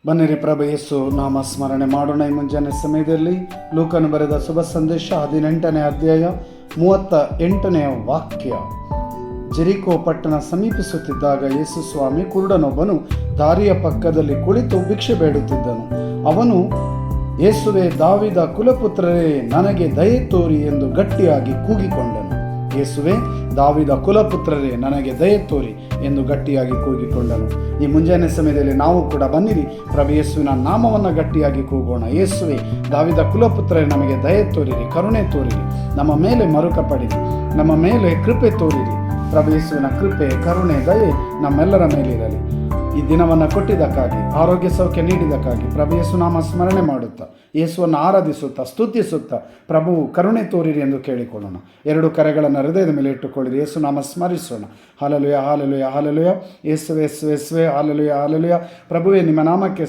ಬನ್ನಿರಿ ಪ್ರಭು ಯೇಸು ನಾಮ ಸ್ಮರಣೆ ಮಾಡೋಣ. ಈ ಮುಂಜಾನೆ ಸಮಯದಲ್ಲಿ ಲೂಕನು ಬರೆದ ಶುಭ ಸಂದೇಶ 18ನೇ ಅಧ್ಯಾಯ 38ನೇ ವಾಕ್ಯ. ಜೆರಿಕೋ ಪಟ್ಟಣ ಸಮೀಪಿಸುತ್ತಿದ್ದಾಗ ಯೇಸು ಸ್ವಾಮಿ ಕುರುಡನೊಬ್ಬನು ದಾರಿಯ ಪಕ್ಕದಲ್ಲಿ ಕುಳಿತು ಭಿಕ್ಷೆ ಬೇಡುತ್ತಿದ್ದನು. ಅವನು, ಯೇಸುವೆ, ದಾವಿದ ಕುಲಪುತ್ರರೇ, ನನಗೆ ದಯೆ ತೋರಿ ಎಂದು ಗಟ್ಟಿಯಾಗಿ ಕೂಗಿಕೊಂಡನು. ಯೇಸುವೆ, ದಾವಿದ ಕುಲಪುತ್ರರೇ, ನನಗೆ ದಯೆ ತೋರಿ ಎಂದು ಗಟ್ಟಿಯಾಗಿ ಕೂಗಿಕೊಂಡನು. ಈ ಮುಂಜಾನೆ ಸಮಯದಲ್ಲಿ ನಾವು ಕೂಡ ಬನ್ನಿರಿ ಪ್ರಭು ಯೇಸುವಿನ ನಾಮವನ್ನು ಗಟ್ಟಿಯಾಗಿ ಕೂಗೋಣ. ಯೇಸುವೆ, ದಾವಿದ ಕುಲಪುತ್ರರೇ, ನಮಗೆ ದಯೆ ತೋರಿರಿ, ಕರುಣೆ ತೋರಿರಿ, ನಮ್ಮ ಮೇಲೆ ಮರುಕ ಪಡಿರಿ, ನಮ್ಮ ಮೇಲೆ ಕೃಪೆ ತೋರಿರಿ. ಪ್ರಭು ಯೇಸುವಿನ ಕೃಪೆ, ಕರುಣೆ, ದಯೆ ನಮ್ಮೆಲ್ಲರ ಮೇಲಿರಲಿ. ಈ ದಿನವನ್ನು ಕೊಟ್ಟಿದ್ದಕ್ಕಾಗಿ, ಆರೋಗ್ಯ ಸೌಖ್ಯ ನೀಡಿದ್ದಕ್ಕಾಗಿ ಪ್ರಭು ಯೇಸು ನಾಮ ಸ್ಮರಣೆ ಮಾಡುತ್ತಾ, ಯೇಸುವನ್ನು ಆರಾಧಿಸುತ್ತಾ, ಸ್ತುತಿಸುತ್ತಾ ಪ್ರಭು ಕರುಣೆ ತೋರಿರಿ ಎಂದು ಕೇಳಿಕೊಳ್ಳೋಣ. ಎರಡು ಕರೆಗಳನ್ನು ಹೃದಯದ ಮೇಲೆ ಇಟ್ಟುಕೊಳ್ಳಿರಿ. ಯೇಸು ನಾಮ ಸ್ಮರಿಸೋಣ. Hallelujah, hallelujah, hallelujah. ಯೇಸುವೆ, ಯೇಸುವೆ, ಯೇಸುವೆ, ಹಾಲೆಲೂಯ, ಹಾಲೆಲೂಯ. ಪ್ರಭುವೇ, ನಿಮ್ಮ ನಾಮಕ್ಕೆ